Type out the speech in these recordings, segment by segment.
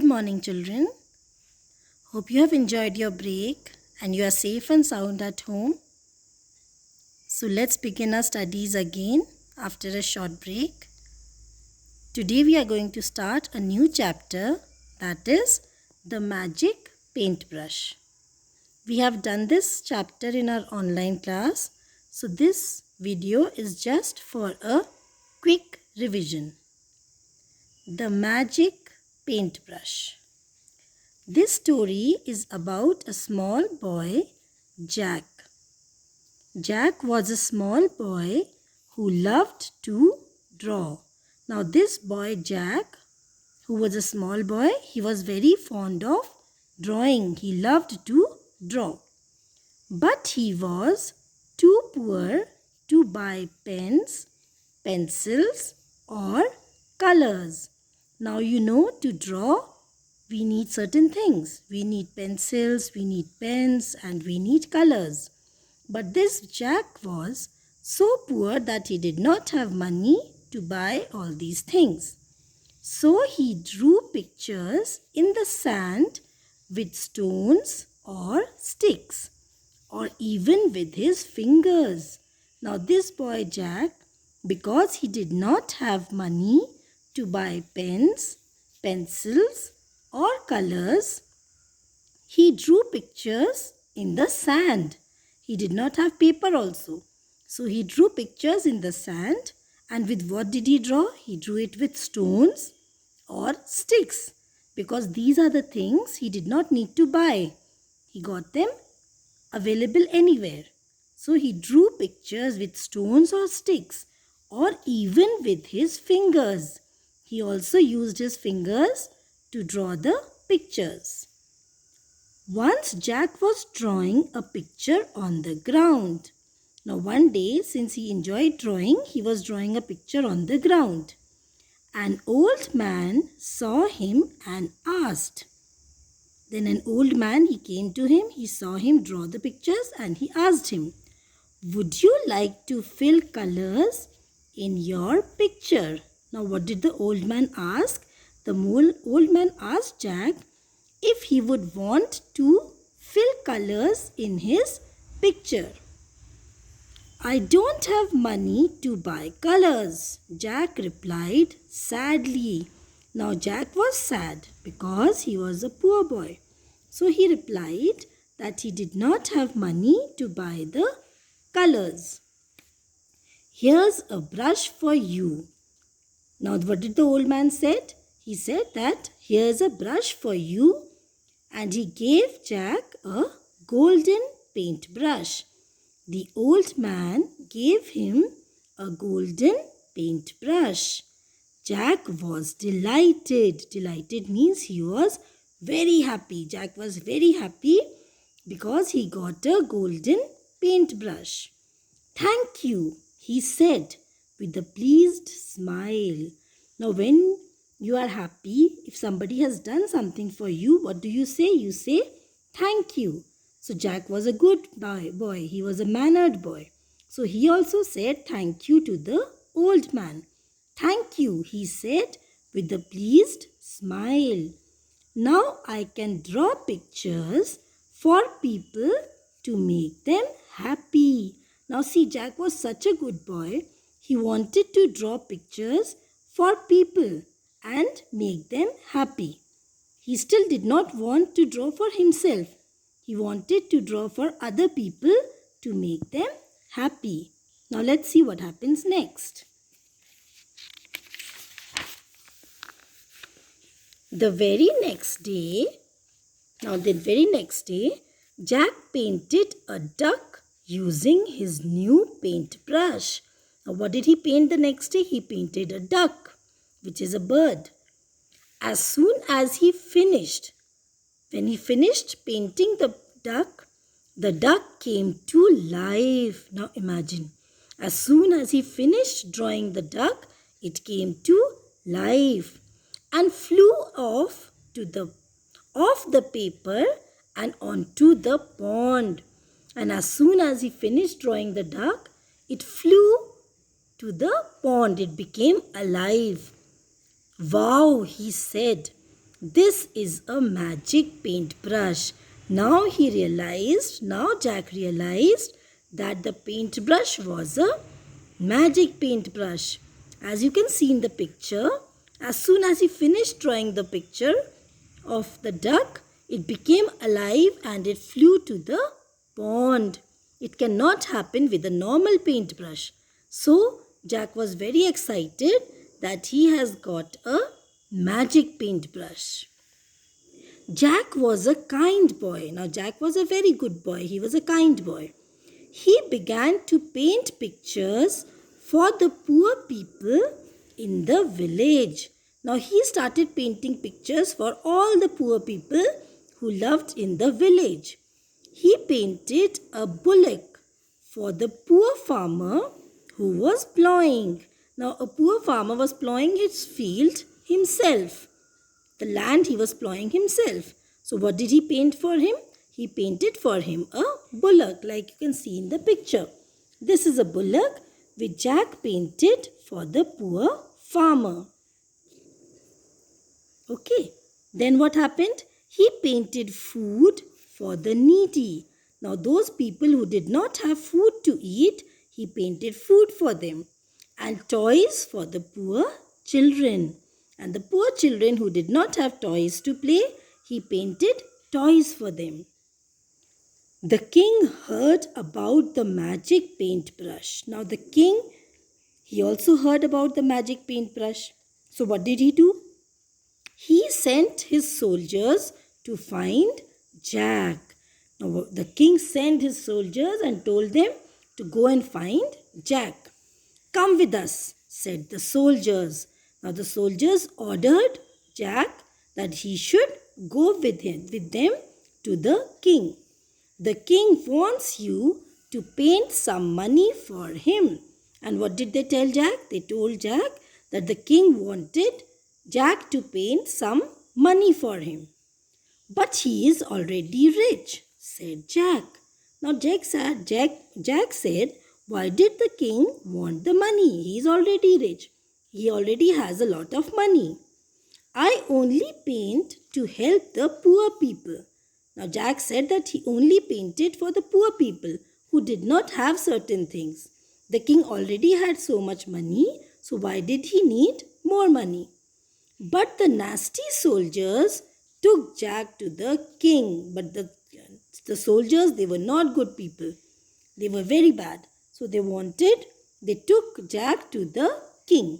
Good morning, children. Hope you have enjoyed your break and you are safe and sound at home. So let's begin our studies again after a short break. Today we are going to start a new chapter, that is the magic paintbrush. We have done this chapter in our online class. So this video is just for a quick revision. The magic paintbrush. This story is about a small boy, Jack. Jack was a small boy who loved to draw. Now this boy Jack, who was a small boy, he was very fond of drawing. He loved to draw. But he was too poor to buy pens, pencils or colors. Now you know, to draw we need certain things. We need pencils, we need pens and we need colors. But this Jack was so poor that he did not have money to buy all these things. So he drew pictures in the sand with stones or sticks or even with his fingers. Now this boy Jack, because he did not have money to buy pens, pencils or colors, he drew pictures in the sand. He did not have paper also. So he drew pictures in the sand, and with what did he draw? He drew it with stones or sticks, because these are the things he did not need to buy. He got them available anywhere. So he drew pictures with stones or sticks or even with his fingers. He also used his fingers to draw the pictures. Once Jack was drawing a picture on the ground. Now one day, since he enjoyed drawing, he was drawing a picture on the ground. An old man saw him and asked. Then an old man, he came to him, he saw him draw the pictures and he asked him, "Would you like to fill colors in your picture?" Now what did the old man ask? The old man asked Jack if he would want to fill colors in his picture. "I don't have money to buy colors," Jack replied sadly. Now Jack was sad because he was a poor boy. So he replied that he did not have money to buy the colors. "Here's a brush for you." Now what did the old man said? He said that here's a brush for you, and he gave Jack a golden paintbrush. The old man gave him a golden paintbrush. Jack was delighted. Delighted means he was very happy. Jack was very happy because he got a golden paintbrush. "Thank you," he said with a pleased smile. Now when you are happy, if somebody has done something for you, what do? You say thank you. So Jack was a good boy. He was a mannered boy. So he also said thank you to the old man. "Thank you," he said with a pleased smile. "Now I can draw pictures for people to make them happy." Now see, Jack was such a good boy. He wanted to draw pictures for people and make them happy. He still did not want to draw for himself. He wanted to draw for other people to make them happy. Now let's see what happens next. The very next day, Jack painted a duck using his new paintbrush. Now what did he paint the next day? He painted a duck, which is a bird. As soon as he finished, when he finished painting the duck came to life. Now imagine, as soon as he finished drawing the duck, it came to life and flew off the paper and onto the pond. And as soon as he finished drawing the duck, it flew to the pond. It became alive. "Wow," he said, This is a magic paintbrush. Now Jack realized that the paintbrush was a magic paintbrush. As you can see in the picture, as soon as he finished drawing the picture of the duck, it became alive and it flew to the pond. It cannot happen with a normal paintbrush. So Jack was very excited that he has got a magic paintbrush. Jack was a kind boy. Now Jack was a very good boy. He was a kind boy. He began to paint pictures for the poor people in the village. Now he started painting pictures for all the poor people who lived in the village. He painted a bullock for the poor farmer who was plowing. Now a poor farmer was plowing his field himself. The land he was plowing himself. So what did he paint for him? He painted for him a bullock, like you can see in the picture. This is a bullock which Jack painted for the poor farmer. Okay, then what happened? He painted food for the needy. Now those people who did not have food to eat, he painted food for them. And toys for the poor children. And the poor children who did not have toys to play, he painted toys for them. The king heard about the magic paintbrush. Now the king, he also heard about the magic paintbrush. So what did he do? He sent his soldiers to find Jack. Now the king sent his soldiers and told them to go and find Jack. Come with us, said the soldiers. Now the soldiers ordered Jack that he should go with them to the king. The king wants you to paint some money for him. And what did they tell Jack? They told Jack that the king wanted Jack to paint some money for him. But he is already rich, said Jack. Now Jack said, why did the king want the money? He is already rich. He already has a lot of money. I only paint to help the poor people. Now Jack said that he only painted for the poor people who did not have certain things. The king already had so much money, so why did he need more money? But the nasty soldiers took Jack to the king. But the soldiers, they were not good people. They were very bad. So they took Jack to the king.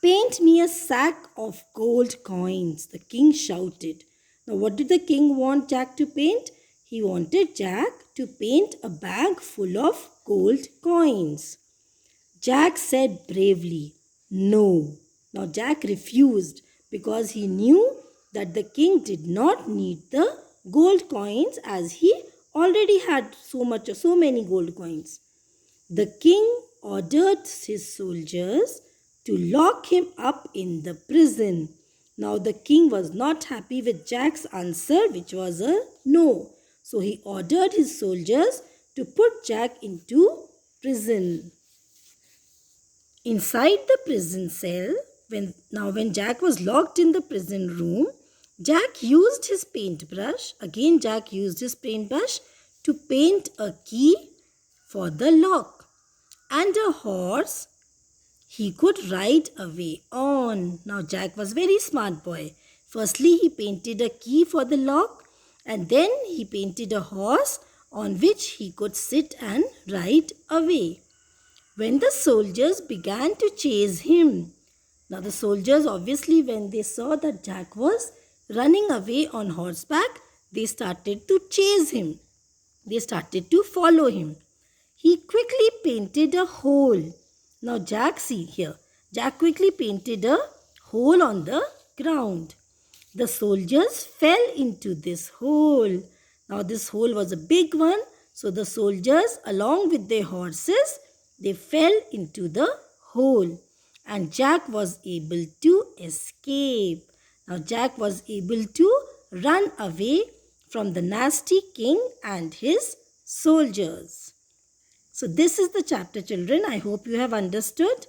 Paint me a sack of gold coins, the king shouted. Now what did the king want Jack to paint? He wanted Jack to paint a bag full of gold coins. Jack said bravely, no. Now Jack refused because he knew that the king did not need the gold coins as he already had so many gold coins. The king ordered his soldiers to lock him up in the prison. Now the king was not happy with Jack's answer, which was a no. So he ordered his soldiers to put Jack into prison. Inside the prison cell, when Jack was locked in the prison room, Jack used his paintbrush. Again, Jack used his paintbrush to paint a key for the lock and a horse he could ride away on. Now Jack was very smart boy. Firstly, he painted a key for the lock and then he painted a horse on which he could sit and ride away. When the soldiers began to chase him, now the soldiers obviously when they saw that Jack was running away on horseback, they started to chase him. They started to follow him. He quickly painted a hole. Now Jack, see here, Jack quickly painted a hole on the ground. The soldiers fell into this hole. Now this hole was a big one. So the soldiers along with their horses, they fell into the hole. And Jack was able to escape. Now Jack was able to run away from the nasty king and his soldiers. So this is the chapter, children. I hope you have understood.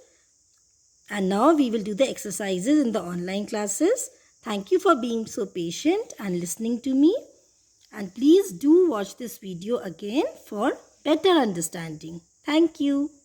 And now we will do the exercises in the online classes. Thank you for being so patient and listening to me. And please do watch this video again for better understanding. Thank you.